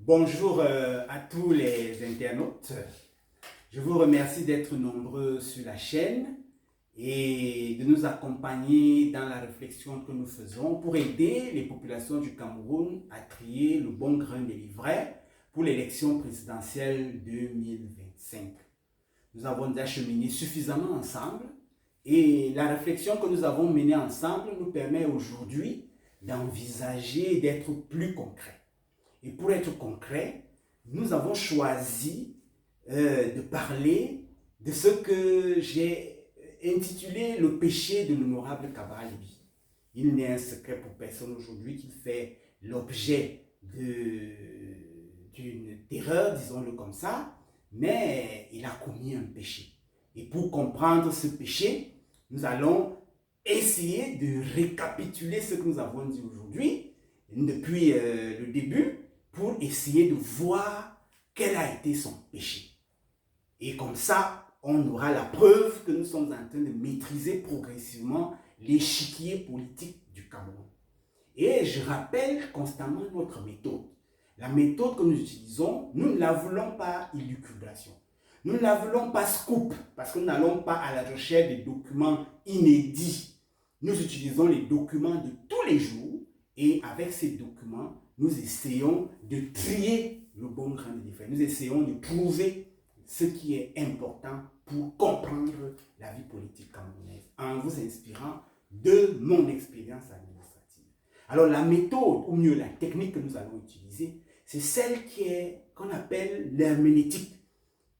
Bonjour à tous les internautes. Je vous remercie d'être nombreux sur la chaîne et de nous accompagner dans la réflexion que nous faisons pour aider les populations du Cameroun à trier le bon grain des livrets pour l'élection présidentielle 2025. Nous avons déjà cheminé suffisamment ensemble et la réflexion que nous avons menée ensemble nous permet aujourd'hui d'envisager d'être plus concrets. Et pour être concret, nous avons choisi de parler de ce que j'ai intitulé le péché de l'honorable Cabral Liby. Il n'est un secret pour personne aujourd'hui qu'il fait l'objet d'une terreur, disons-le comme ça, mais il a commis un péché. Et pour comprendre ce péché, nous allons essayer de récapituler ce que nous avons dit aujourd'hui, depuis le début, pour essayer de voir quel a été son péché. Et comme ça, on aura la preuve que nous sommes en train de maîtriser progressivement l'échiquier politique du Cameroun. Et je rappelle constamment notre méthode. La méthode que nous utilisons, nous ne la voulons pas élucubration. Nous ne la voulons pas scoop, parce que nous n'allons pas à la recherche des documents inédits. Nous utilisons les documents de tous les jours et avec ces documents, nous essayons de trier le bon grain de livret. Nous essayons de trouver ce qui est important pour comprendre la vie politique camerounaise en vous inspirant de mon expérience administrative. Alors la méthode, ou mieux la technique que nous allons utiliser, c'est celle qu'on appelle l'herméneutique.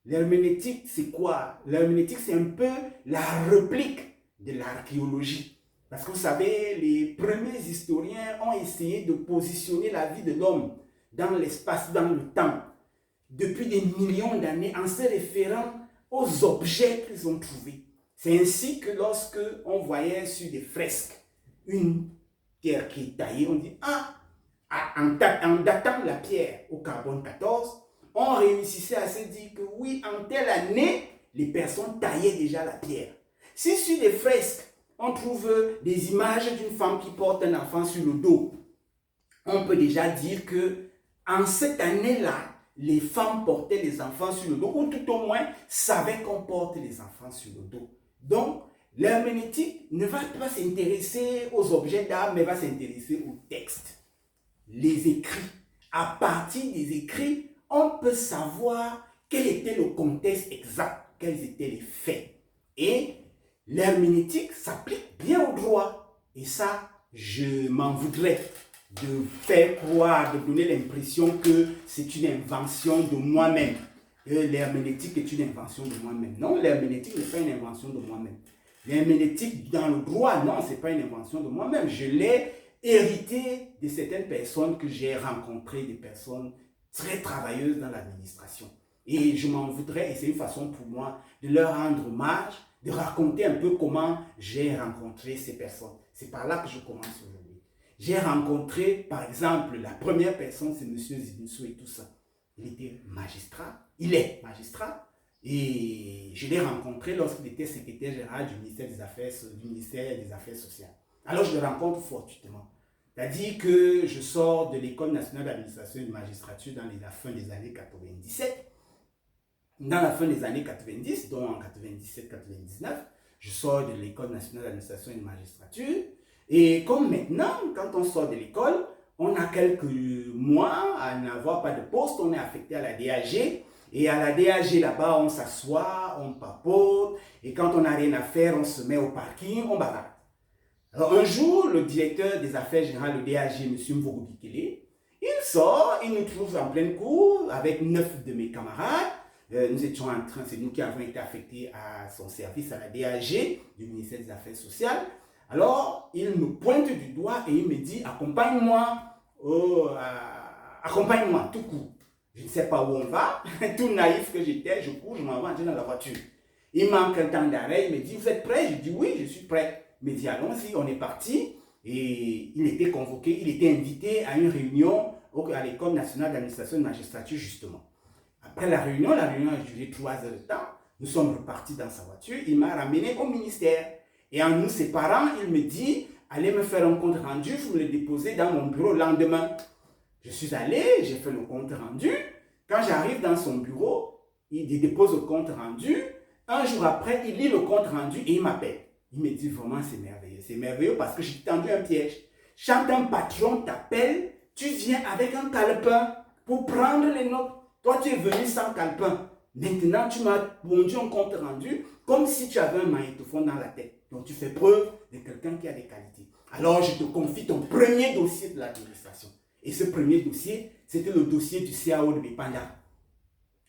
L'herméneutique, c'est quoi? L'herméneutique, c'est un peu la réplique de l'archéologie. Parce que vous savez, les premiers historiens ont essayé de positionner la vie de l'homme dans l'espace, dans le temps, depuis des millions d'années, en se référant aux objets qu'ils ont trouvés. C'est ainsi que lorsque on voyait sur des fresques une pierre qui est taillée, on dit en datant la pierre au carbone 14, on réussissait à se dire que oui, en telle année, les personnes taillaient déjà la pierre. Si sur des fresques, on trouve des images d'une femme qui porte un enfant sur le dos, on peut déjà dire que en cette année-là, les femmes portaient les enfants sur le dos, ou tout au moins savaient qu'on porte les enfants sur le dos. Donc, l'herméneutique ne va pas s'intéresser aux objets d'art, mais va s'intéresser aux textes, les écrits. À partir des écrits, on peut savoir quel était le contexte exact, quels étaient les faits. Et l'herméneutique s'applique bien au droit. Et ça, je m'en voudrais de faire croire, de donner l'impression que c'est une invention de moi-même. L'herméneutique est une invention de moi-même. Non, l'herméneutique n'est pas une invention de moi-même. L'herméneutique dans le droit, non, ce n'est pas une invention de moi-même. Je l'ai hérité de certaines personnes que j'ai rencontrées, des personnes très travailleuses dans l'administration. Et je m'en voudrais, et c'est une façon pour moi de leur rendre hommage, de raconter un peu comment j'ai rencontré ces personnes. C'est par là que je commence aujourd'hui. J'ai rencontré, par exemple, la première personne, c'est M. Zibinsou et tout ça. Il était magistrat, il est magistrat, et je l'ai rencontré lorsqu'il était secrétaire général du ministère des Affaires sociales. Alors je le rencontre fortuitement. C'est-à-dire que je sors de l'École nationale d'administration et de magistrature dans la fin des années 97. Dans la fin des années 90, donc en 97-99, je sors de l'École nationale d'administration et de magistrature. Et comme maintenant, quand on sort de l'école, on a quelques mois à n'avoir pas de poste, on est affecté à la DAG. Et à la DAG, là-bas, on s'assoit, on papote. Et quand on n'a rien à faire, on se met au parking, on bavarde. Alors un jour, le directeur des affaires générales de DAG, M. Mvogo Bikele, il sort, il nous trouve en pleine cour avec 9 de mes camarades. Nous étions en train, c'est nous qui avons été affectés à son service à la DAG du ministère des Affaires sociales. Alors, il me pointe du doigt et il me dit, accompagne-moi, accompagne-moi, tout court. Je ne sais pas où on va, tout naïf que j'étais, je cours, je m'en vais dans la voiture. Il manque un temps d'arrêt, il me dit, vous êtes prêt? Je dis, oui, je suis prêt. Il me dit, allons-y, on est parti. Et il était convoqué, il était invité à une réunion à l'École nationale d'administration et de magistrature, justement. Après la réunion a duré 3 heures de temps. Nous sommes repartis dans sa voiture. Il m'a ramené au ministère. Et en nous séparant, il me dit, allez me faire un compte rendu, vous me le déposez dans mon bureau le lendemain. Je suis allé, j'ai fait le compte rendu. Quand j'arrive dans son bureau, il dépose le compte rendu. Un jour après, il lit le compte rendu et il m'appelle. Il me dit vraiment c'est merveilleux. C'est merveilleux parce que j'ai tendu un piège. Quand un patron t'appelle, tu viens avec un calepin pour prendre les notes. Toi, tu es venu sans calepin. Maintenant, tu m'as pondu un compte rendu comme si tu avais un magnétophone dans la tête. Donc, tu fais preuve de quelqu'un qui a des qualités. Alors, je te confie ton premier dossier de l'administration. Et ce premier dossier, c'était le dossier du CAO de Bépanda,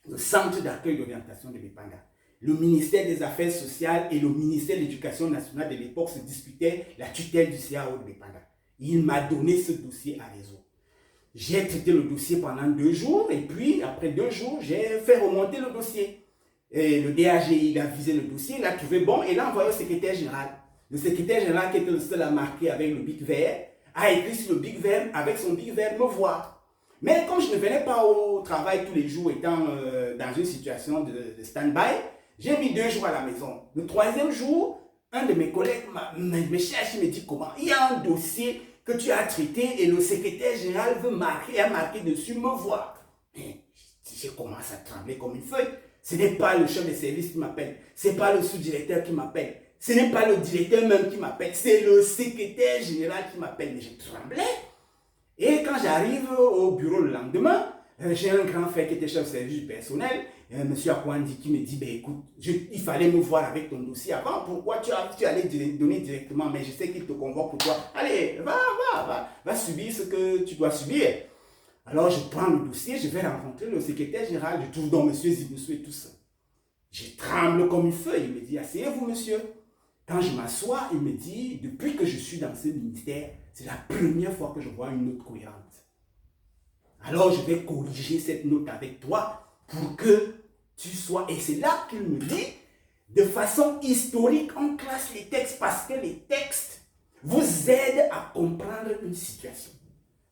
le Centre d'accueil et d'orientation de Bépanda. Le ministère des Affaires sociales et le ministère de l'Éducation nationale de l'époque se disputaient la tutelle du CAO de Bépanda. Il m'a donné ce dossier à réseau. J'ai traité le dossier pendant 2 jours et puis après 2 jours, j'ai fait remonter le dossier. Et le DAG, il a visé le dossier, il l'a trouvé bon et l'a envoyé au secrétaire général. Le secrétaire général, qui était le seul à marquer avec le bic vert, a écrit sur le bic vert, avec son bic vert, me voir. Mais comme je ne venais pas au travail tous les jours, étant dans une situation de stand-by, j'ai mis 2 jours à la maison. Le 3e jour, un de mes collègues me cherche, il me dit comment. Il y a un dossier que tu as traité et le secrétaire général veut marquer, a marqué dessus, me voir. Je commence à trembler comme une feuille. Ce n'est pas le chef de service qui m'appelle, ce n'est pas le sous-directeur qui m'appelle, ce n'est pas le directeur même qui m'appelle, c'est le secrétaire général qui m'appelle. Mais je tremblais. Et quand j'arrive au bureau le lendemain, j'ai un grand frère qui était chef de service du personnel, M. Akwandi, qui me dit, ben, écoute, il fallait me voir avec ton dossier avant, pourquoi tu allais donner directement, mais je sais qu'il te convoque pour toi. Allez, va subir ce que tu dois subir. Alors je prends le dossier, je vais rencontrer le secrétaire général, je trouve donc M. Ziboussou et tout ça. Je tremble comme une feuille, il me dit, asseyez-vous monsieur. Quand je m'assois, il me dit, depuis que je suis dans ce ministère, c'est la première fois que je vois une note cohérente. Alors je vais corriger cette note avec toi pour que tu sois... Et c'est là qu'il me dit, de façon historique, on classe les textes parce que les textes vous aident à comprendre une situation.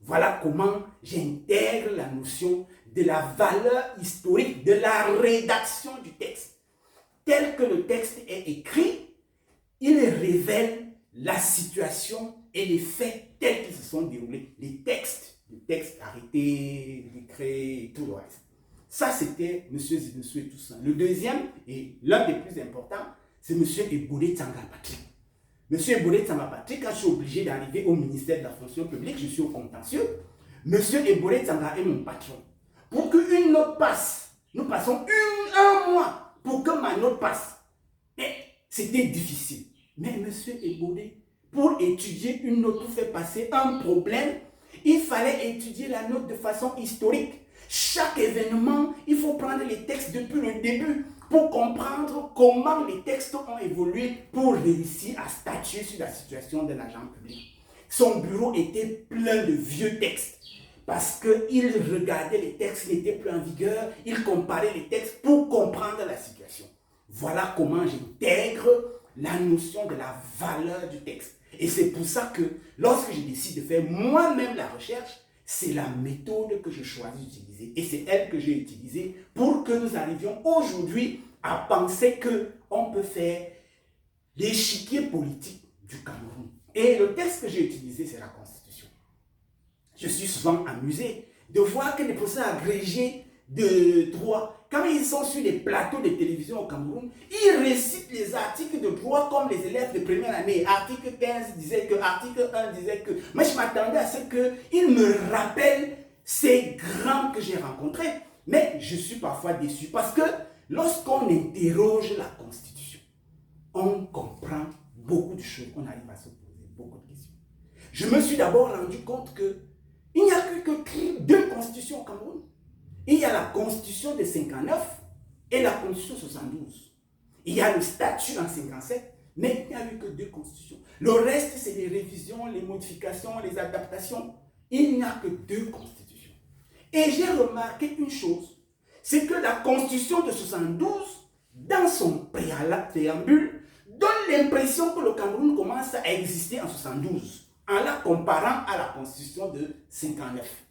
Voilà comment j'intègre la notion de la valeur historique, de la rédaction du texte. Tel que le texte est écrit, il révèle la situation et les faits tels qu'ils se sont déroulés. Les textes arrêtés, décrets et tout le reste. Ça, c'était M. Ziboussou et tout ça. Le deuxième, et l'un des plus importants, c'est M. Eboulé Tsanga Patrick. M. Eboulé Tsanga Patrick, quand je suis obligé d'arriver au ministère de la fonction publique, je suis au contentieux. M. Eboulé Tsanga est mon patron. Pour qu'une note passe, nous passons un mois pour que ma note passe. Et c'était difficile. Mais M. Eboulé, pour étudier une note, pour faire passer un problème, il fallait étudier la note de façon historique. Chaque événement, il faut prendre les textes depuis le début pour comprendre comment les textes ont évolué pour réussir à statuer sur la situation de l'agent public. Son bureau était plein de vieux textes parce qu'il regardait les textes qui n'étaient plus en vigueur, il comparait les textes pour comprendre la situation. Voilà comment j'intègre la notion de la valeur du texte. Et c'est pour ça que lorsque je décide de faire moi-même la recherche, c'est la méthode que je choisis d'utiliser. Et c'est elle que j'ai utilisée pour que nous arrivions aujourd'hui à penser qu'on peut faire l'échiquier politique du Cameroun. Et le texte que j'ai utilisé, c'est la Constitution. Je suis souvent amusé de voir que les professeurs agrégés de droit, quand ils sont sur les plateaux de télévision au Cameroun, ils récitent les articles de droit comme les élèves de première année. Article 15 disait que, article 1 disait que. Mais je m'attendais à ce qu'ils me rappellent ces grands que j'ai rencontrés. Mais je suis parfois déçu parce que lorsqu'on interroge la Constitution, on comprend beaucoup de choses, on arrive à se poser beaucoup de questions. Je me suis d'abord rendu compte qu'il n'y a que 2 constitutions au Cameroun. Il y a la Constitution de 59 et la Constitution 72. Il y a le statut en 57, mais il n'y a eu que 2 constitutions. Le reste, c'est les révisions, les modifications, les adaptations. Il n'y a que 2 constitutions. Et j'ai remarqué une chose, c'est que la Constitution de 72, dans son préambule, donne l'impression que le Cameroun commence à exister en 72, en la comparant à la Constitution de 59.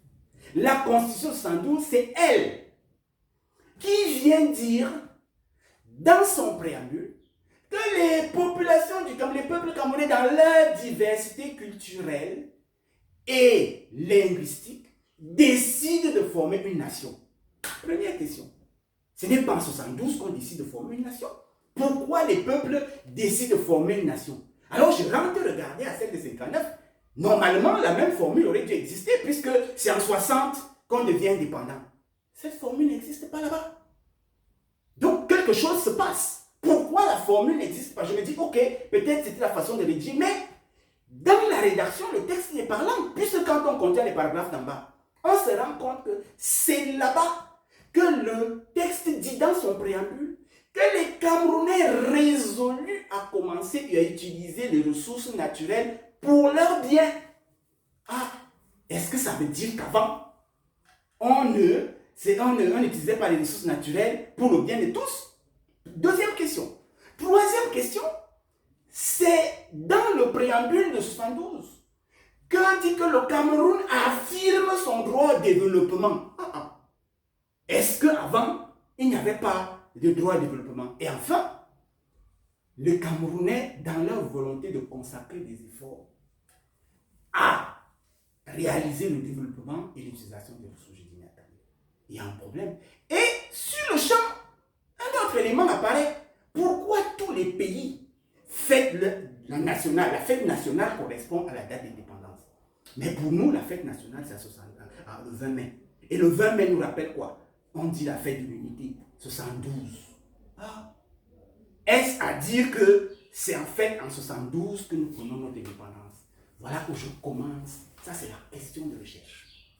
La Constitution 72, c'est elle qui vient dire, dans son préambule, que les populations du Cameroun, les peuples camerounais, dans leur diversité culturelle et linguistique, décide de former une nation? Première question. Ce n'est pas en 72 qu'on décide de former une nation. Pourquoi les peuples décident de former une nation? Alors je rentre regarder à celle de 59. Normalement, la même formule aurait dû exister puisque c'est en 60 qu'on devient indépendant. Cette formule n'existe pas là-bas. Donc quelque chose se passe. Pourquoi la formule n'existe pas? Je me dis, ok, peut-être c'était la façon de le dire, mais dans la rédaction, le texte est parlant, puisque quand on contient les paragraphes d'en bas, on se rend compte que c'est là-bas que le texte dit dans son préambule que les Camerounais résolus à commencer et à utiliser les ressources naturelles pour leur bien. Ah, est-ce que ça veut dire qu'avant, on n'utilisait pas les ressources naturelles pour le bien de tous? Deuxième question. Troisième question, c'est dans le préambule de 72 que dit que le Cameroun affirme son droit au développement. Est-ce qu'avant, il n'y avait pas de droit au développement? Et enfin, les Camerounais, dans leur volonté de consacrer des efforts à réaliser le développement et l'utilisation des ressources, je dis, mais attendez, il y a un problème. Et sur le champ, un autre élément apparaît. Pourquoi tous les pays fêtent la fête nationale correspond à la date d'indépendance? Mais pour nous, la fête nationale, c'est le 20 mai. Et le 20 mai nous rappelle quoi? On dit la fête de l'unité, 72. Est-ce à dire que c'est en fait en 72 que nous prenons notre indépendance? Voilà où je commence. Ça, c'est la question de recherche.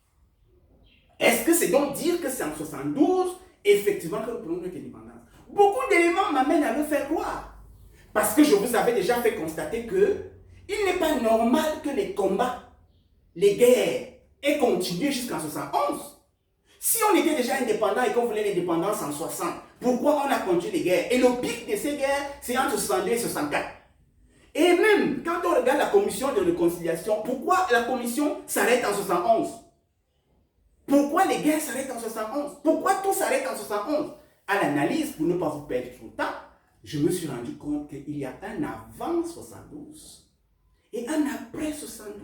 Est-ce que c'est donc dire que c'est en 72, effectivement, que nous prenons notre indépendance? Beaucoup d'éléments m'amènent à le faire croire. Parce que je vous avais déjà fait constater que il n'est pas normal que les combats, les guerres, aient continué jusqu'en 71. Si on était déjà indépendant et qu'on voulait l'indépendance en 60, pourquoi on a continué les guerres? Et le pic de ces guerres, c'est entre 62 et 64. Et même, quand on regarde la commission de réconciliation, pourquoi la commission s'arrête en 71? Pourquoi les guerres s'arrêtent en 71? Pourquoi tout s'arrête en 71? À l'analyse, pour ne pas vous perdre trop de temps, je me suis rendu compte qu'il y a un avant 72 et un après 72.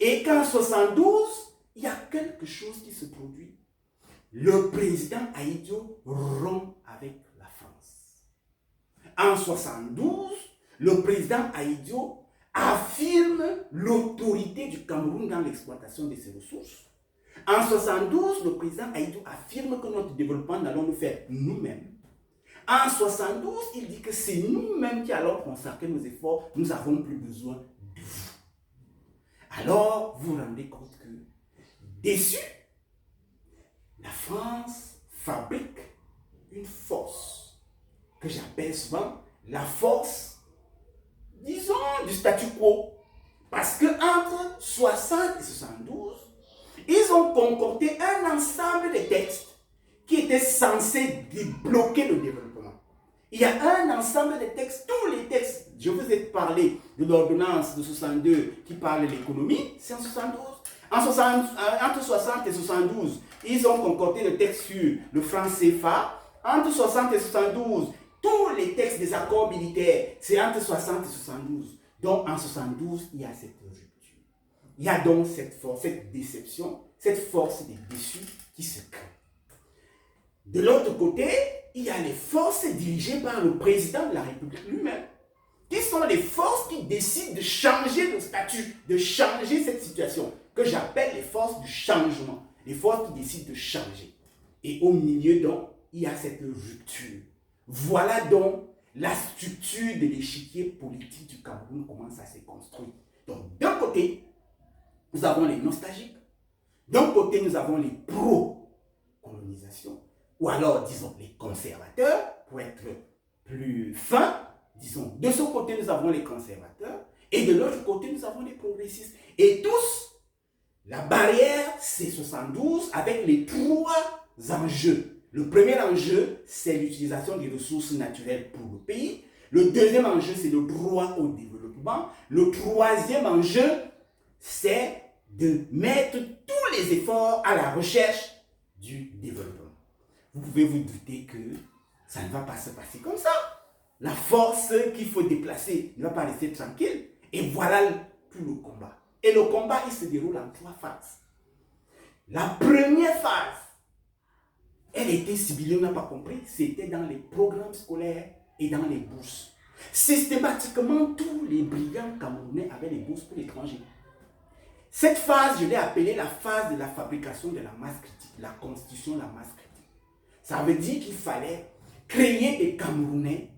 Et qu'en 72, il y a quelque chose qui se produit. Le président Ahidjo rompt avec la France. En 72, le président Ahidjo affirme l'autorité du Cameroun dans l'exploitation de ses ressources. En 72, le président Ahidjo affirme que notre développement, nous allons le faire nous-mêmes. En 72, il dit que c'est nous-mêmes qui allons consacrer nos efforts, nous n'avons plus besoin de vous. Alors, vous vous rendez compte que, déçu, la France fabrique une force que j'appelle souvent la force, disons, du statu quo. Parce qu'entre 60 et 72, ils ont concocté un ensemble de textes qui étaient censés débloquer le développement. Il y a un ensemble de textes, tous les textes, je vous ai parlé de l'ordonnance de 62 qui parle de l'économie, c'est en 72. Entre 60 et 72, ils ont concocté le texte sur le franc CFA. Entre 60 et 72, tous les textes des accords militaires, c'est entre 60 et 72. Donc en 72, il y a cette rupture. Il y a donc cette force, cette déception, cette force des déçus qui se crée. De l'autre côté, il y a les forces dirigées par le président de la République lui-même, qui sont les forces qui décident de changer le statut, de changer cette situation, que j'appelle les forces du changement, les forces qui décident de changer. Et au milieu, donc, il y a cette rupture. Voilà donc la structure de l'échiquier politique du Cameroun, comment ça s'est construit. Donc, d'un côté, nous avons les nostalgiques. D'un côté, nous avons les pro-colonisation, ou alors, disons, les conservateurs, pour être plus fin, disons, de ce côté, nous avons les conservateurs, et de l'autre côté, nous avons les progressistes. Et tous, la barrière, c'est 72, avec les trois enjeux. Le premier enjeu, c'est l'utilisation des ressources naturelles pour le pays. Le deuxième enjeu, c'est le droit au développement. Le troisième enjeu, c'est de mettre tous les efforts à la recherche du développement. Vous pouvez vous douter que ça ne va pas se passer comme ça. La force qu'il faut déplacer ne va pas rester tranquille. Et voilà tout le combat. Et le combat, il se déroule en trois phases. La première phase, elle était, si on n'a pas compris, c'était dans les programmes scolaires et dans les bourses. Systématiquement, tous les brillants camerounais avaient des bourses pour l'étranger. Cette phase, je l'ai appelée la phase de la fabrication de la masse critique, la constitution de la masse critique. Ça veut dire qu'il fallait créer des Camerounais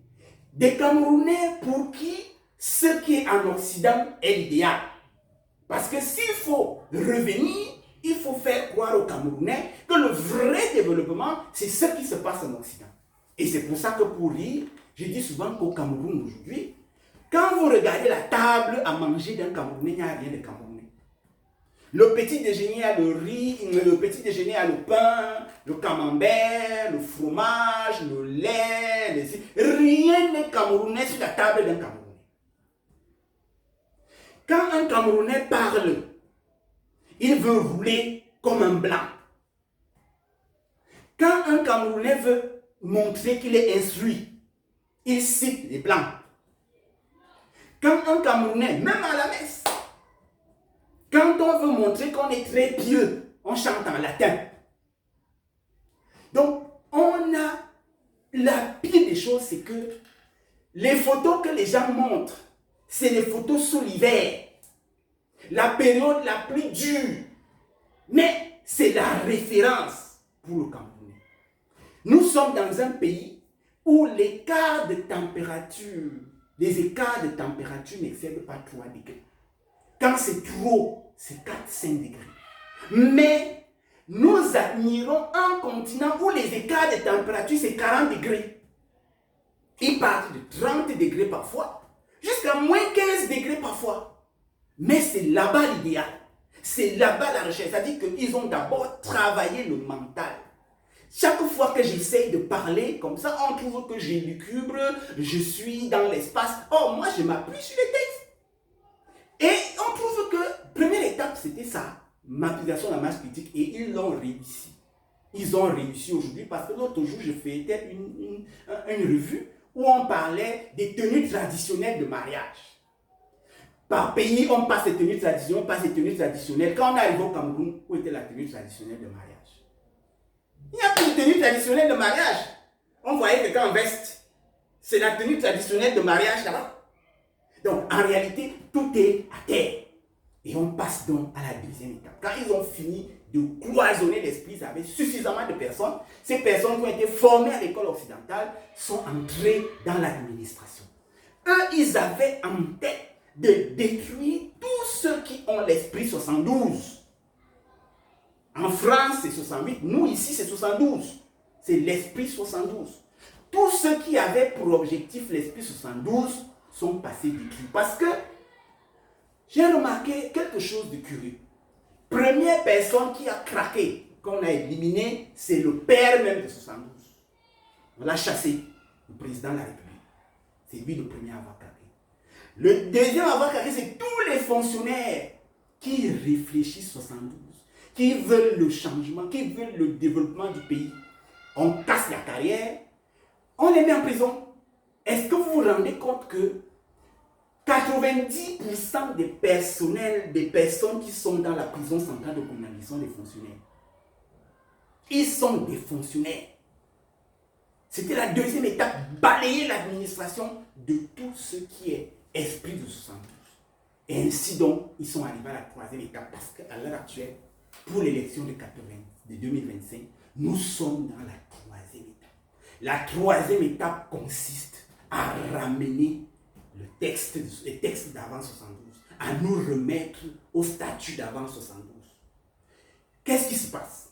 pour qui ce qui est en Occident est l'idéal. Parce que s'il faut revenir, il faut faire croire aux Camerounais que le vrai développement, c'est ce qui se passe en Occident. Et c'est pour ça que pour rire, je dis souvent qu'au Cameroun aujourd'hui, quand vous regardez la table à manger d'un Camerounais, il n'y a rien de Camerounais. Le petit déjeuner a le riz, le petit déjeuner a le pain, le camembert, le fromage, le lait, rien n'est camerounais sur la table d'un Camerounais. Quand un Camerounais parle, il veut rouler comme un blanc. Quand un Camerounais veut montrer qu'il est instruit, il cite les blancs. Quand un Camerounais, même à la messe, quand on veut montrer qu'on est très pieux, on chante en latin. Donc, on a la pire des choses, c'est que les photos que les gens montrent, c'est les photos sous l'hiver, la période la plus dure. Mais c'est la référence pour le Camerounais. Nous sommes dans un pays où l'écart de température, les écarts de température n'excèdent pas 3 degrés. Quand c'est trop, c'est 4-5 degrés. Mais nous admirons un continent où les écarts de température, c'est 40 degrés. Ils partent de 30 degrés parfois, jusqu'à moins 15 degrés parfois. Mais c'est là-bas l'idéal. C'est là-bas la recherche. C'est-à-dire qu'ils ont d'abord travaillé le mental. Chaque fois que j'essaye de parler comme ça, on trouve que j'élucubre, je suis dans l'espace. Oh, moi, je m'appuie sur les textes. Et on trouve que première étape, c'était ça, l'application de la masse critique, et ils l'ont réussi. Ils ont réussi aujourd'hui parce que l'autre jour, je faisais une revue où on parlait des tenues traditionnelles de mariage. Par pays, on passe les tenues traditionnelles, on passe les tenues traditionnelles. Quand on arrive au Cameroun, où était la tenue traditionnelle de mariage? Il n'y a plus de tenue traditionnelle de mariage. On voyait quelqu'un en veste. C'est la tenue traditionnelle de mariage là-bas. Donc, en réalité, tout est à terre. Et on passe donc à la deuxième étape. Quand ils ont fini de cloisonner l'esprit, ils avaient suffisamment de personnes. Ces personnes qui ont été formées à l'école occidentale sont entrées dans l'administration. Eux, ils avaient en tête de détruire tous ceux qui ont l'esprit 72. En France, c'est 68. Nous, ici, c'est 72. C'est l'esprit 72. Tous ceux qui avaient pour objectif l'esprit 72 sont passés détruits. Parce que j'ai remarqué quelque chose de curieux. Première personne qui a craqué, qu'on a éliminé, c'est le père même de 72. On l'a chassé, le président de la République. C'est lui le premier à avoir craqué. Le deuxième à avoir craqué, c'est tous les fonctionnaires qui réfléchissent 72, qui veulent le changement, qui veulent le développement du pays. On casse la carrière, on les met en prison. Est-ce que vous vous rendez compte que 90% des personnels, des personnes qui sont dans la prison centrale de Conakry sont des fonctionnaires. Ils sont des fonctionnaires. C'était la deuxième étape, balayer l'administration de tout ce qui est esprit de 72. Et ainsi donc, ils sont arrivés à la troisième étape parce qu'à l'heure actuelle, pour l'élection de 2025, nous sommes dans la troisième étape. La troisième étape consiste à ramener les textes d'avant 72, à nous remettre au statut d'avant 72. Qu'est-ce qui se passe?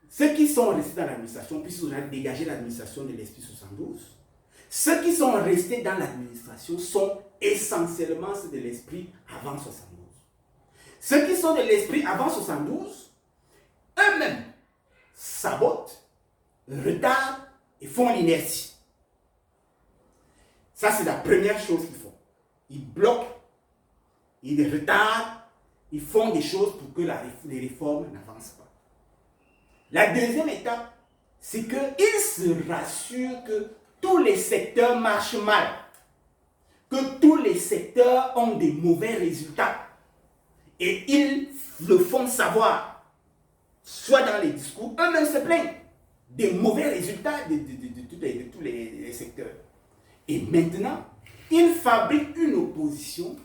Ceux qui sont restés dans l'administration, puisqu'on a dégagé l'administration de l'esprit 72, ceux qui sont restés dans l'administration sont essentiellement ceux de l'esprit avant 72. Ceux qui sont de l'esprit avant 72, eux-mêmes sabotent, retardent et font l'inertie. Ça, c'est la première chose qu'ils font. Ils bloquent, ils retardent, ils font des choses pour que les réformes n'avancent pas. La deuxième étape, c'est qu'ils se rassurent que tous les secteurs marchent mal, que tous les secteurs ont des mauvais résultats. Et ils le font savoir. soit dans les discours, eux-mêmes se plaignent des mauvais résultats de tous les secteurs. Et maintenant, ils fabriquent une opposition,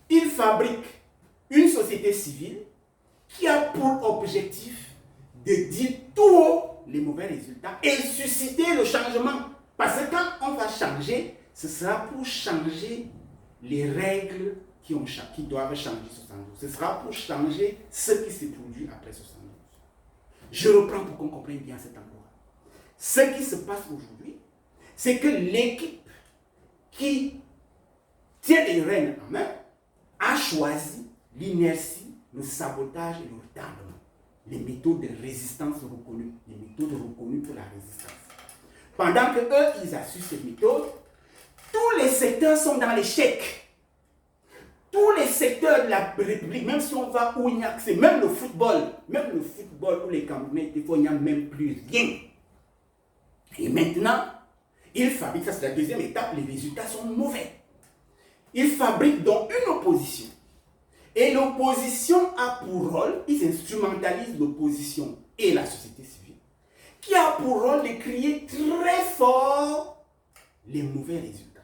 ils fabriquent une société civile qui a pour objectif de dire tout haut les mauvais résultats et susciter le changement. Parce que quand on va changer, ce sera pour changer les règles qui doivent changer 72. Ce sera pour changer ce qui s'est produit après 72. Je reprends pour qu'on comprenne bien cet endroit. Ce qui se passe aujourd'hui, c'est que l'équipe qui tient les rênes en main a choisi l'inertie, le sabotage et le retardement. Les méthodes de résistance reconnues, les méthodes reconnues pour la résistance. Pendant que eux, ils assurent ces méthodes, tous les secteurs sont dans l'échec. Tous les secteurs de la République, même si on va où il n'y a accès, même le football où les Camerounais, des fois, il n'y a même plus rien. Et maintenant, ils fabriquent, ça c'est la deuxième étape, les résultats sont mauvais. Ils fabriquent donc une opposition. Et l'opposition a pour rôle, ils instrumentalisent l'opposition et la société civile, qui a pour rôle de crier très fort les mauvais résultats.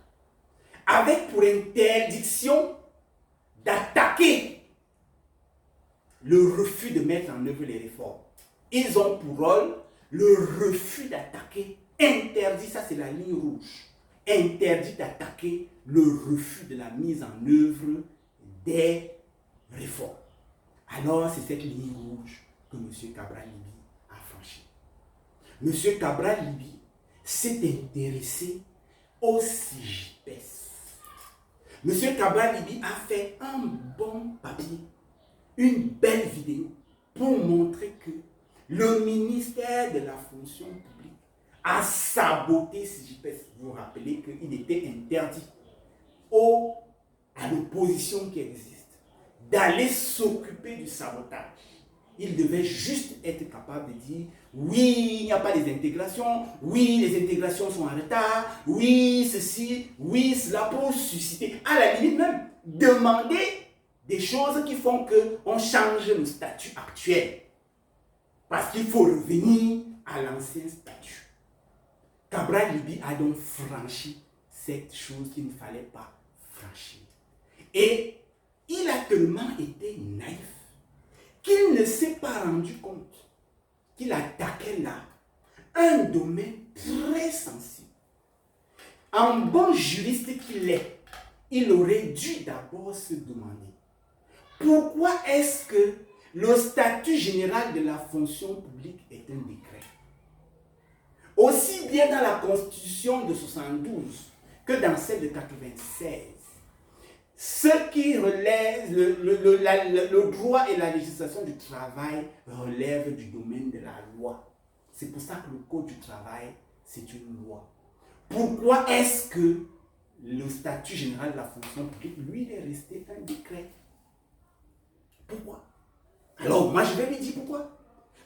Avec pour interdiction d'attaquer le refus de mettre en œuvre les réformes. Ils ont pour rôle le refus d'attaquer, interdit, ça c'est la ligne rouge, interdit d'attaquer le refus de la mise en œuvre des réformes. Alors c'est cette ligne rouge que M. Cabral Libby a franchie. M. Cabral Libby s'est intéressé au CIGPES. M. Cabral Libby a fait un bon papier, une belle vidéo pour montrer que le ministère de la fonction publique a saboté CIGPES. Vous vous rappelez qu'il était interdit à l'opposition qui existe d'aller s'occuper du sabotage. Il devait juste être capable de dire oui, il n'y a pas des intégrations, oui, les intégrations sont en retard, oui, ceci, oui, cela, pour susciter, à la limite même, demander des choses qui font qu'on change le statut actuel. Parce qu'il faut revenir à l'ancien statut. Cabral Libby a donc franchi cette chose qu'il ne fallait pas franchir. Et il a tellement été naïf qu'il ne s'est pas rendu compte qu'il attaquait là un domaine très sensible. En bon juriste qu'il est, il aurait dû d'abord se demander pourquoi est-ce que le statut général de la fonction publique est un décret. Aussi bien dans la Constitution de 72 que dans celle de 96. Ce qui relève, le droit et la législation du travail relèvent du domaine de la loi. C'est pour ça que le Code du travail, c'est une loi. Pourquoi est-ce que le statut général de la fonction publique, lui, il est resté un décret? Pourquoi? Alors, moi, je vais lui dire pourquoi.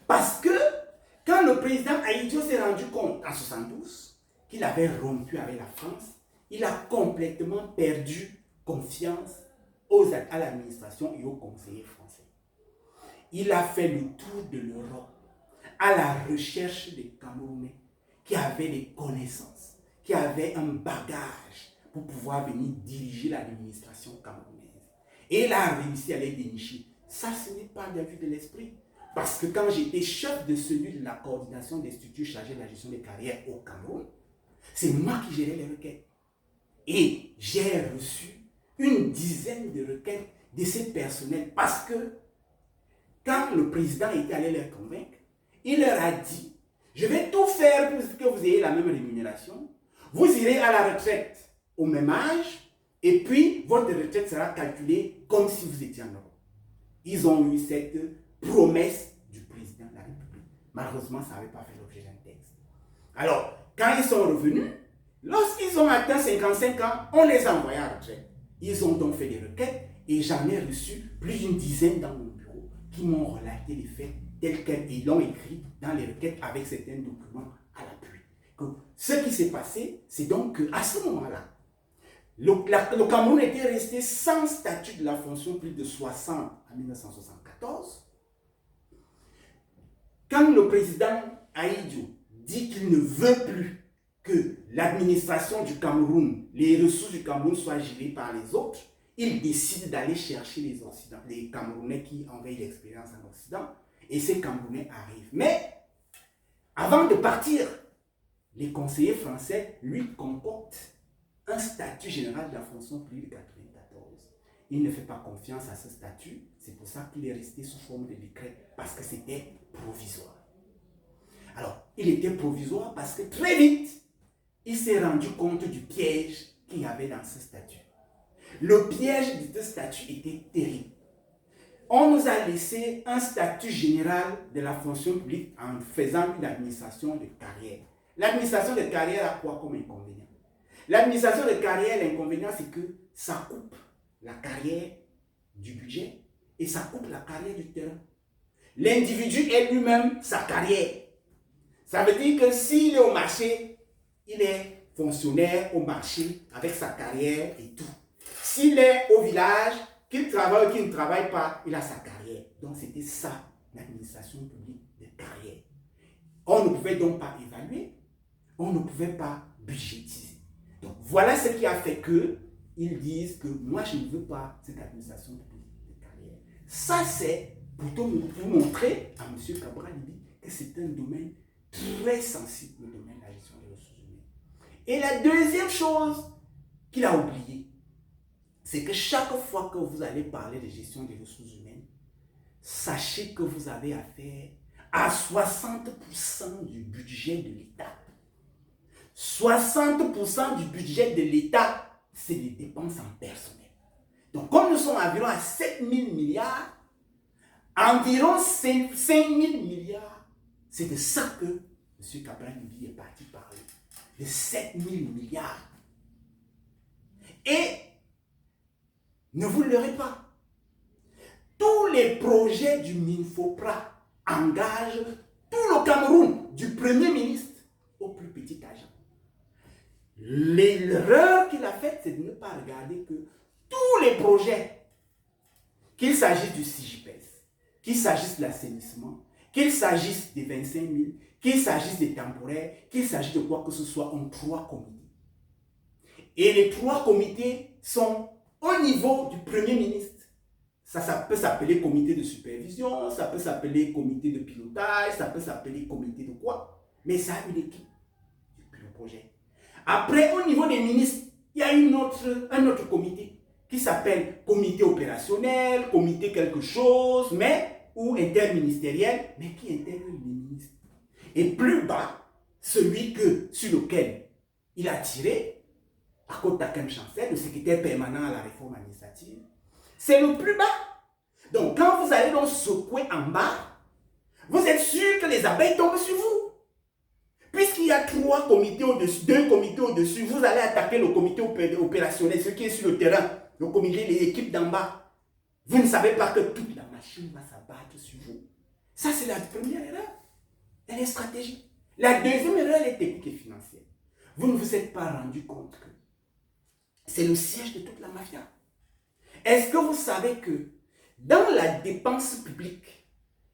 Parce que quand le président Ahidjo s'est rendu compte en 72 qu'il avait rompu avec la France, il a complètement perdu confiance à l'administration et aux conseillers français. Il a fait le tour de l'Europe à la recherche des Camerounais qui avaient des connaissances, qui avaient un bagage pour pouvoir venir diriger l'administration camerounaise. Et il a réussi à les dénicher. Ça, ce n'est pas de la vue de l'esprit. Parce que quand j'étais chef de celui de la coordination des structures chargées de la gestion des carrières au Cameroun, c'est moi qui gérais les requêtes. Et j'ai reçu une dizaine de requêtes de ces personnels parce que quand le président était allé les convaincre, il leur a dit, je vais tout faire pour que vous ayez la même rémunération. Vous irez à la retraite au même âge et puis votre retraite sera calculée comme si vous étiez en Europe. Ils ont eu cette promesse du président de la République. Malheureusement, ça n'avait pas fait l'objet d'un texte. Alors, quand ils sont revenus, lorsqu'ils ont atteint 55 ans, on les a envoyés à la retraite. Ils ont donc fait des requêtes et j'en ai reçu plus d'une dizaine dans mon bureau qui m'ont relaté les faits tels qu'ils l'ont écrit dans les requêtes avec certains documents à l'appui. Ce qui s'est passé, c'est donc qu'à ce moment-là, le Cameroun était resté sans statut de la fonction plus de 60 en 1974. quand le président Ahidjo dit qu'il ne veut plus que l'administration du Cameroun, les ressources du Cameroun soient gérées par les autres, il décide d'aller chercher les Camerounais qui ont eu l'expérience en Occident, et ces Camerounais arrivent. Mais avant de partir, les conseillers français lui concoctent un statut général de la fonction publique de 1994. Il ne fait pas confiance à ce statut, c'est pour ça qu'il est resté sous forme de décret, parce que c'était provisoire. Alors, il était provisoire parce que très vite, il s'est rendu compte du piège qu'il y avait dans ce statut. Le piège de ce statut était terrible. On nous a laissé un statut général de la fonction publique en faisant une administration de carrière. L'administration de carrière a quoi comme inconvénient? L'administration de carrière, l'inconvénient, c'est que ça coupe la carrière du budget et ça coupe la carrière du terrain. L'individu est lui-même sa carrière. Ça veut dire que s'il est au marché, il est fonctionnaire au marché avec sa carrière et tout. S'il est au village, qu'il travaille ou qu'il ne travaille pas, il a sa carrière. Donc c'était ça, l'administration publique de carrière. On ne pouvait donc pas évaluer, on ne pouvait pas budgétiser. Donc voilà ce qui a fait qu'ils disent que moi je ne veux pas cette administration publique de carrière. Ça c'est pour montrer à M. Cabral que c'est un domaine très sensible, le domaine de la gestion des ressources humaines. Et la deuxième chose qu'il a oubliée, c'est que chaque fois que vous allez parler de gestion des ressources humaines, sachez que vous avez affaire à 60% du budget de l'État. 60% du budget de l'État, c'est les dépenses en personnel. Donc, comme nous sommes environ à 7 000 milliards, environ 5 000 milliards, c'est de ça que M. Cabral-Libi est parti parler. De 7 000 milliards. Et ne vous leurrez pas. Tous les projets du MINFOPRA engagent tout le Cameroun, du Premier ministre au plus petit agent. L'erreur qu'il a faite, c'est de ne pas regarder que tous les projets, qu'il s'agisse du CIGIPES, qu'il s'agisse de l'assainissement, qu'il s'agisse des 25 000, qu'il s'agisse des temporaires, qu'il s'agisse de quoi que ce soit, ont 3 comités. Et les 3 comités sont au niveau du Premier ministre. Ça peut s'appeler comité de supervision, ça peut s'appeler comité de pilotage, ça peut s'appeler comité de quoi. Mais ça a une équipe du projet. Après, au niveau des ministres, il y a un autre comité qui s'appelle comité opérationnel, comité quelque chose, ou interministériel, mais qui intègre les ministres. Et plus bas, celui sur lequel il a tiré, à Kotakem Chancel, le secrétaire permanent à la réforme administrative, c'est le plus bas. Donc, quand vous allez donc secouer en bas, vous êtes sûr que les abeilles tombent sur vous. Puisqu'il y a 3 comités au-dessus, 2 comités au-dessus, vous allez attaquer le comité opérationnel, ce qui est sur le terrain, le comité, les équipes d'en bas. Vous ne savez pas que toute la machine va s'abattre sur vous. Ça, c'est la première erreur. Elle est stratégique. La deuxième erreur, elle est technique et financière. Vous ne vous êtes pas rendu compte que c'est le siège de toute la mafia. Est-ce que vous savez que dans la dépense publique,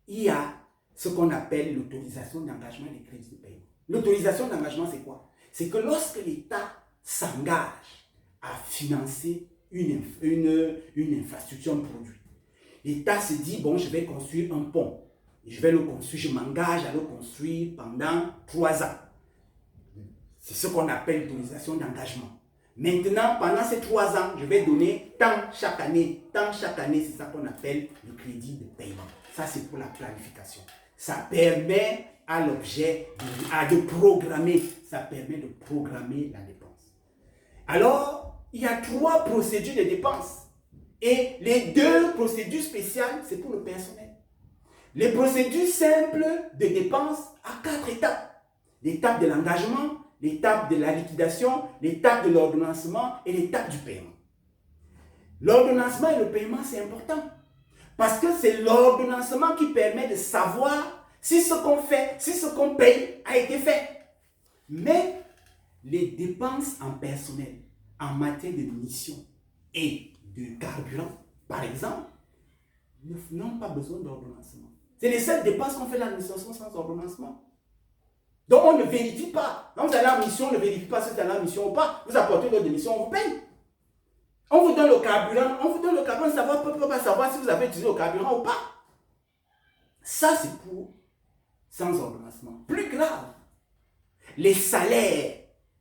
il y a ce qu'on appelle l'autorisation d'engagement des crédits de paiement. L'autorisation d'engagement, c'est quoi? C'est que lorsque l'État s'engage à financer une infrastructure, un produit, l'État se dit, bon, je vais construire un pont. Je vais le construire, je m'engage à le construire pendant 3 ans. C'est ce qu'on appelle l'autorisation d'engagement. Maintenant, pendant ces 3 ans, je vais donner tant chaque année, c'est ça qu'on appelle le crédit de paiement. Ça, c'est pour la planification. Ça permet à l'objet de programmer. Ça permet de programmer la dépense. Alors, il y a 3 procédures de dépenses. Et les 2 procédures spéciales, c'est pour le personnel. Les procédures simples de dépenses à 4 étapes. L'étape de l'engagement, l'étape de la liquidation, l'étape de l'ordonnancement et l'étape du paiement. L'ordonnancement et le paiement, c'est important. Parce que c'est l'ordonnancement qui permet de savoir si ce qu'on fait, si ce qu'on paye a été fait. Mais les dépenses en personnel, en matière de munitions et de carburant, par exemple, n'ont pas besoin d'ordonnancement. C'est les seules dépenses qu'on fait dans l'administration sans ordonnancement. Donc on ne vérifie pas. Quand vous allez en mission, on ne vérifie pas si vous allez en mission ou pas. Vous apportez votre démission, on vous paye. On vous donne le carburant, savoir, on ne peut pas savoir si vous avez utilisé le carburant ou pas. Ça, c'est pour sans ordonnancement. Plus grave, les salaires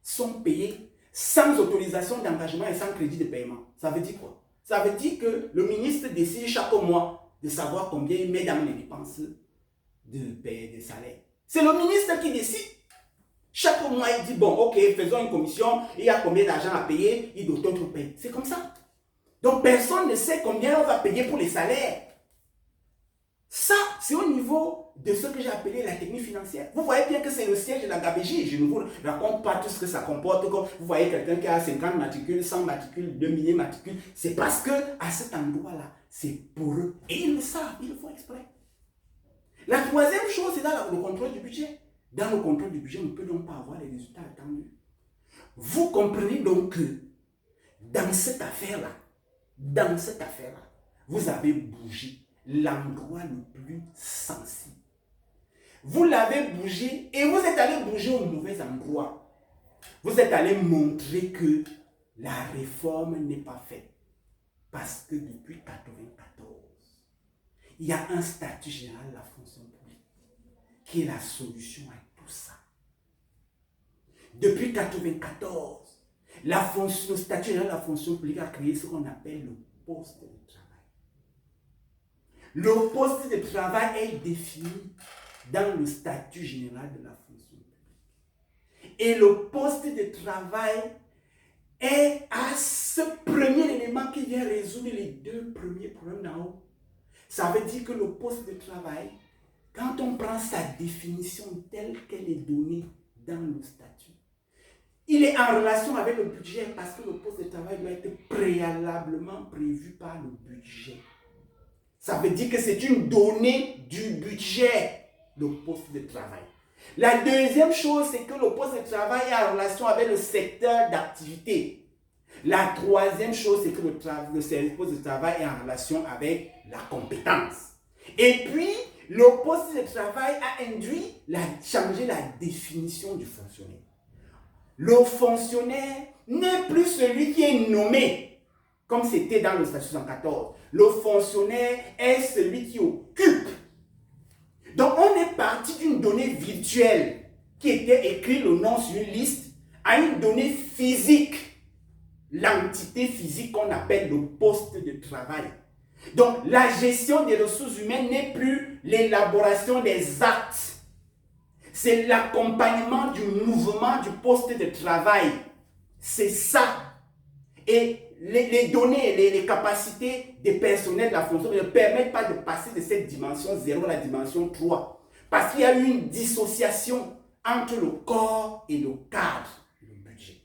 sont payés sans autorisation d'engagement et sans crédit de paiement. Ça veut dire quoi? Ça veut dire que le ministre décide chaque mois de savoir combien il met dans les dépenses de payer des salaires. C'est le ministre qui décide. Chaque mois, il dit, bon, ok, faisons une commission, il y a combien d'argent à payer, il doit d'autres payer. C'est comme ça. Donc, personne ne sait combien on va payer pour les salaires. Ça, c'est au niveau de ce que j'ai appelé la technique financière. Vous voyez bien que c'est le siège de la Gabégie. Je ne vous raconte pas tout ce que ça comporte. Comme vous voyez quelqu'un qui a 50 matricules, 100 matricules, 2 milliers de matricules. C'est parce qu'à cet endroit-là, c'est pour eux. Et ils le savent, ils le font exprès. La troisième chose, c'est dans le contrôle du budget. Dans le contrôle du budget, on ne peut donc pas avoir les résultats attendus. Vous comprenez donc que dans cette affaire-là, vous avez bougé l'endroit le plus sensible. Vous l'avez bougé et vous êtes allé bouger au mauvais endroit. Vous êtes allé montrer que la réforme n'est pas faite. Parce que depuis 1994, il y a un statut général de la fonction publique qui est la solution à tout ça. Depuis 1994, le statut général de la fonction publique a créé ce qu'on appelle le poste de travail. Le poste de travail est défini dans le statut général de la fonction publique. Et le poste de travail est à ce premier élément qui vient résoudre les deux premiers problèmes d'en haut. Ça veut dire que le poste de travail, quand on prend sa définition telle qu'elle est donnée dans le statut, il est en relation avec le budget parce que le poste de travail doit être préalablement prévu par le budget. Ça veut dire que c'est une donnée du budget, le poste de travail. La deuxième chose, c'est que le poste de travail est en relation avec le secteur d'activité. La troisième chose, c'est que le poste de travail est en relation avec la compétence. Et puis, le poste de travail a changé la définition du fonctionnaire. Le fonctionnaire n'est plus celui qui est nommé, comme c'était dans le statut 114. Le fonctionnaire est celui qui occupe. Donc, on est parti d'une donnée virtuelle qui était écrit le nom sur une liste à une donnée physique, l'entité physique qu'on appelle le poste de travail. Donc, la gestion des ressources humaines n'est plus l'élaboration des actes. C'est l'accompagnement du mouvement du poste de travail. C'est ça. Et les données, les capacités des personnels de la fonction ne permettent pas de passer de cette dimension 0 à la dimension 3. Parce qu'il y a eu une dissociation entre le corps et le cadre, le budget.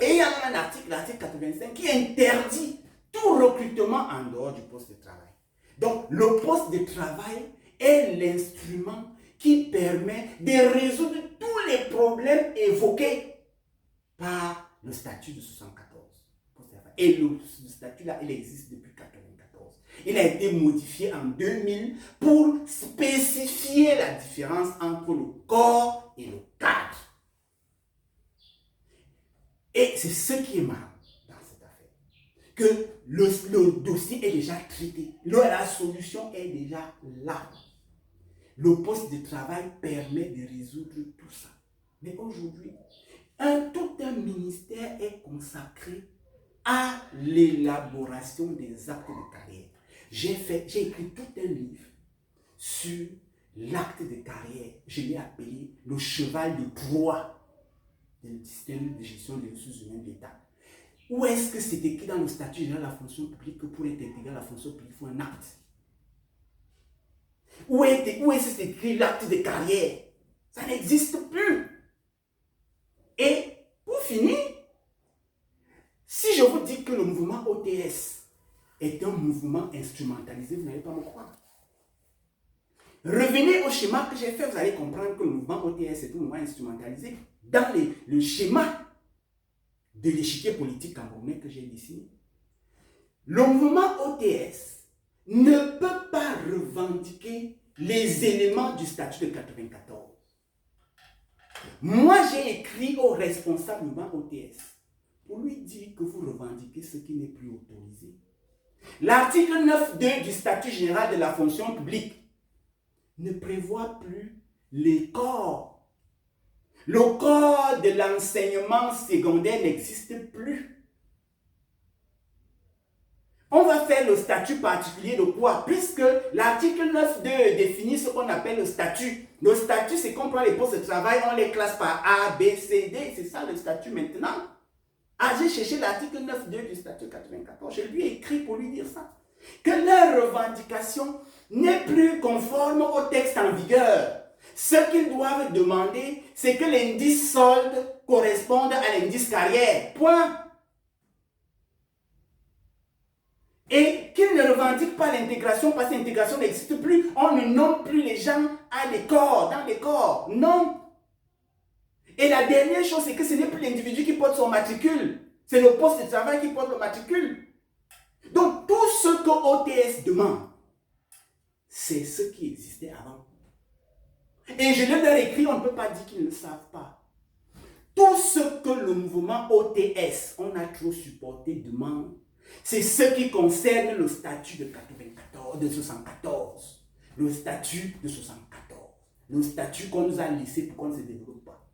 Et il y a un article, l'article 85, qui interdit tout recrutement en dehors du poste de travail. Donc, le poste de travail est l'instrument qui permet de résoudre tous les problèmes évoqués par le statut de 74. Et le statut-là, il existe depuis 1994. Il a été modifié en 2000 pour spécifier la différence entre le corps et le cadre. Et c'est ce qui est marrant dans cette affaire. Que le dossier est déjà traité. La solution est déjà là. Le poste de travail permet de résoudre tout ça. Mais aujourd'hui, tout un ministère est consacré à l'élaboration des actes de carrière. J'ai écrit tout un livre sur l'acte de carrière. Je l'ai appelé le cheval de Troie du système de gestion des ressources humaines de l'État. Où est-ce que c'est écrit dans le statut général de la fonction publique que pour être intégré à la fonction publique, il faut un acte? Où est-ce que c'est écrit l'acte de carrière? Ça n'existe plus. Et pour finir, si je vous dis que le mouvement OTS est un mouvement instrumentalisé, vous n'allez pas me croire. Revenez au schéma que j'ai fait, vous allez comprendre que le mouvement OTS est un mouvement instrumentalisé dans le schéma de l'échiquier politique camerounais que j'ai dessiné. Le mouvement OTS ne peut pas revendiquer les éléments du statut de 94. Moi, j'ai écrit au responsable OTS pour lui dire que vous revendiquez ce qui n'est plus autorisé. L'article 9.2 du statut général de la fonction publique ne prévoit plus les corps. Le corps de l'enseignement secondaire n'existe plus. On va faire le statut particulier de quoi? Puisque l'article 9.2 définit ce qu'on appelle le statut. Le statut, c'est qu'on prend les postes de travail, on les classe par A, B, C, D. C'est ça le statut maintenant. Ah, j'ai cherché l'article 9.2 du statut 94. Je lui ai écrit pour lui dire ça. Que leur revendication n'est plus conforme au texte en vigueur. Ce qu'ils doivent demander, c'est que l'indice solde corresponde à l'indice carrière. Point. Et qu'ils ne revendiquent pas l'intégration parce que l'intégration n'existe plus. On ne nomme plus les gens à les corps, dans les corps. Non. Et la dernière chose, c'est que ce n'est plus l'individu qui porte son matricule. C'est le poste de travail qui porte le matricule. Donc, tout ce que OTS demande, c'est ce qui existait avant. Et je leur ai écrit, on ne peut pas dire qu'ils ne savent pas. Tout ce que le mouvement OTS, on a trop supporté, demande, c'est ce qui concerne le statut de 94, de 74. Le statut de 74. Le statut qu'on nous a laissé pour qu'on ne se développe pas.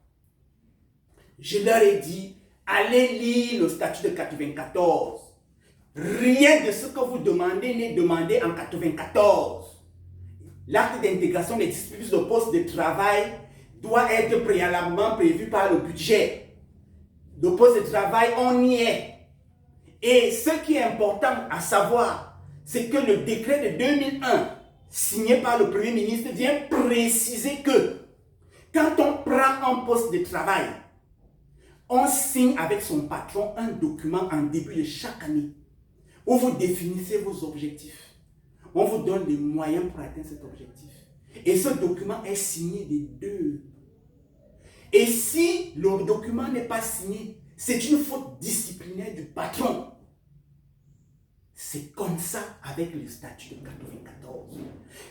Je leur ai dit, allez lire le statut de 94. Rien de ce que vous demandez n'est demandé en 94. L'acte d'intégration des dispositifs de poste de travail doit être préalablement prévu par le budget. Le poste de travail, on y est. Et ce qui est important à savoir, c'est que le décret de 2001, signé par le Premier ministre, vient préciser que quand on prend un poste de travail, on signe avec son patron un document en début de chaque année où vous définissez vos objectifs. On vous donne des moyens pour atteindre cet objectif. Et ce document est signé des deux. Et si le document n'est pas signé, c'est une faute disciplinaire du patron. C'est comme ça avec le statut de 94.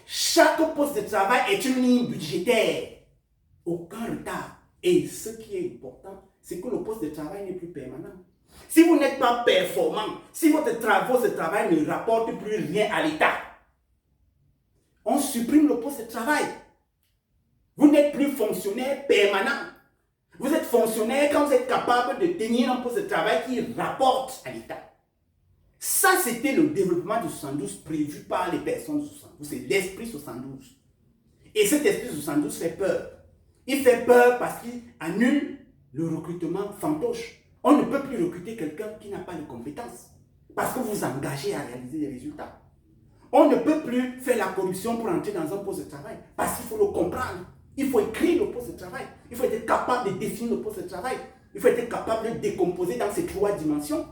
Chaque poste de travail est une ligne budgétaire. Aucun retard. Et ce qui est important, c'est que le poste de travail n'est plus permanent. Si vous n'êtes pas performant, si votre travail ne rapporte plus rien à l'État, on supprime le poste de travail. Vous n'êtes plus fonctionnaire permanent. Vous êtes fonctionnaire quand vous êtes capable de tenir un poste de travail qui rapporte à l'État. Ça, c'était le développement du 72 prévu par les personnes du 72. C'est l'esprit 72. Et cet esprit 72 fait peur. Il fait peur parce qu'il annule le recrutement fantoche. On ne peut plus recruter quelqu'un qui n'a pas les compétences. Parce que vous vous engagez à réaliser des résultats. On ne peut plus faire la corruption pour entrer dans un poste de travail. Parce qu'il faut le comprendre. Il faut écrire le poste de travail. Il faut être capable de définir le poste de travail. Il faut être capable de décomposer dans ces 3 dimensions.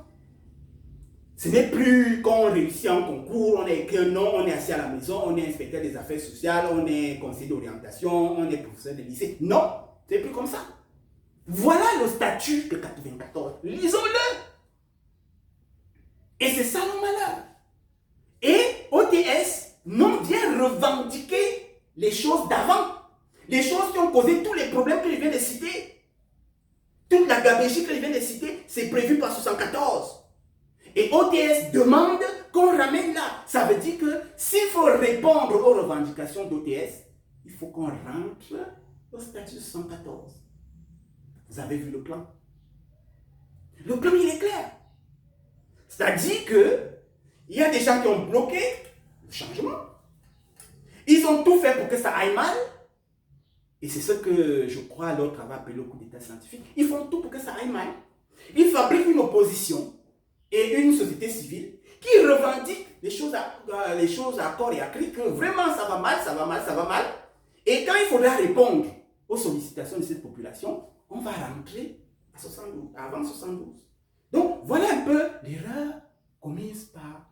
Ce n'est plus qu'on réussit en concours, on est écrit un nom, on est assis à la maison, on est inspecteur des affaires sociales, on est conseiller d'orientation, on est professeur de lycée. Non, c'est plus comme ça. Voilà le statut de 94. Lisons-le. Et c'est ça le malheur. Et OTS vient revendiquer les choses d'avant. Les choses qui ont causé tous les problèmes que je viens de citer. Toute la gabegie que je viens de citer, c'est prévu par 74. Et OTS demande qu'on ramène là. Ça veut dire que s'il faut répondre aux revendications d'OTS, il faut qu'on rentre au statut 114. Vous avez vu le plan? Le plan, il est clair. C'est-à-dire qu'il y a des gens qui ont bloqué le changement. Ils ont tout fait pour que ça aille mal. Et c'est ce que je crois l'autre avait appelé le coup d'état scientifique. Ils font tout pour que ça aille mal. Ils fabriquent une opposition et une société civile qui revendique les choses à corps et à cri, que vraiment ça va mal, ça va mal, ça va mal. Et quand il faudra répondre aux sollicitations de cette population, on va rentrer à 72, avant 72. Donc voilà un peu l'erreur commise par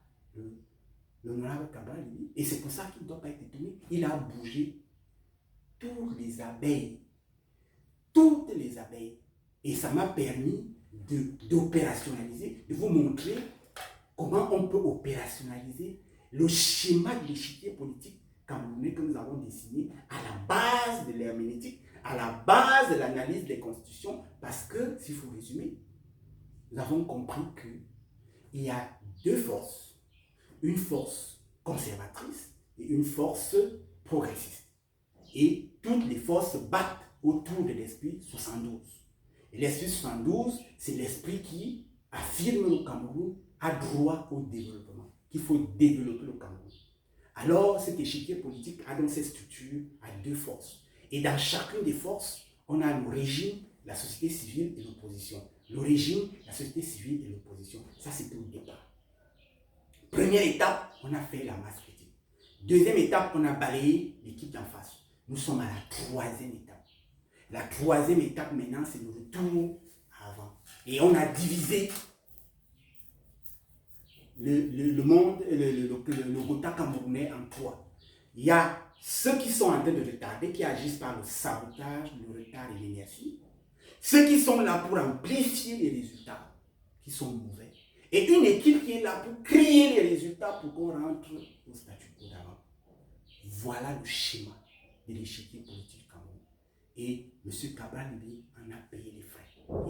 l'honorable Cabral. Et c'est pour ça qu'il ne doit pas être étonné. Il a bougé toutes les abeilles. Toutes les abeilles. Et ça m'a permis d'opérationnaliser, de vous montrer comment on peut opérationnaliser le schéma de l'échiquier politique camerounais que nous avons dessiné à la base de l'herméneutique, à la base de l'analyse des constitutions, parce que, s'il faut résumer, nous avons compris qu'il y a deux forces, une force conservatrice et une force progressiste. Et toutes les forces battent autour de l'esprit 72. Et l'esprit 72, c'est l'esprit qui affirme le Cameroun a droit au développement, qu'il faut développer le Cameroun. Alors, cet échiquier politique a donc cette structure à deux forces. Et dans chacune des forces, on a le régime, la société civile et l'opposition. Le régime, la société civile et l'opposition. Ça, c'était au départ. Première étape, on a fait la masse critique. Deuxième étape, on a balayé l'équipe d'en face. Nous sommes à la troisième étape. La troisième étape maintenant, c'est le retour avant. Et on a divisé le monde, le Rota camerounais en trois. Il y a ceux qui sont en train de retarder, qui agissent par le sabotage, le retard et l'inertie. Ceux qui sont là pour amplifier les résultats, qui sont mauvais. Et une équipe qui est là pour créer les résultats pour qu'on rentre au statu quo d'avant. Voilà le schéma de l'échiquier politique du Cameroun. Et M. Cabral, lui, en a payé les frais.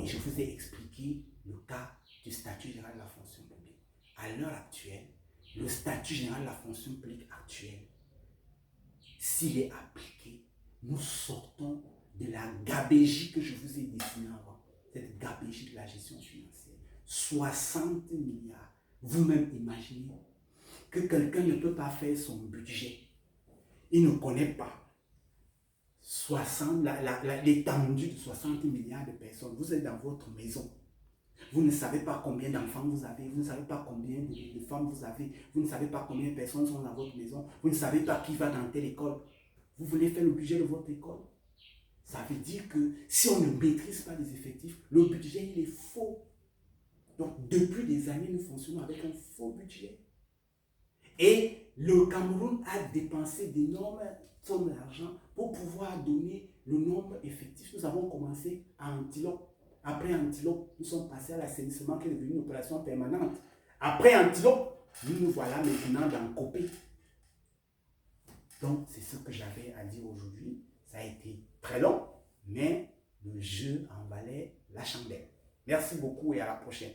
Et je vous ai expliqué le cas du statut général de la fonction publique. À l'heure actuelle, le statut général de la fonction publique actuelle, s'il est appliqué, nous sortons de la gabégie que je vous ai dessinée avant. Cette gabégie de la gestion financière. 60 milliards. Vous-même imaginez que quelqu'un ne peut pas faire son budget. Il ne connaît pas l'étendue de 60 milliards de personnes. Vous êtes dans votre maison. Vous ne savez pas combien d'enfants vous avez, vous ne savez pas combien de femmes vous avez, vous ne savez pas combien de personnes sont dans votre maison, vous ne savez pas qui va dans telle école. Vous voulez faire le budget de votre école. Ça veut dire que si on ne maîtrise pas les effectifs, le budget il est faux. Donc depuis des années, nous fonctionnons avec un faux budget. Et le Cameroun a dépensé d'énormes sommes d'argent pour pouvoir donner le nombre effectif. Nous avons commencé à Antilope. Après Antilope, nous sommes passés à l'assainissement qui est devenu une opération permanente. Après Antilope, nous voilà maintenant dans Copé. Donc, c'est ce que j'avais à dire aujourd'hui. Ça a été très long, mais le jeu en valait la chandelle. Merci beaucoup et à la prochaine.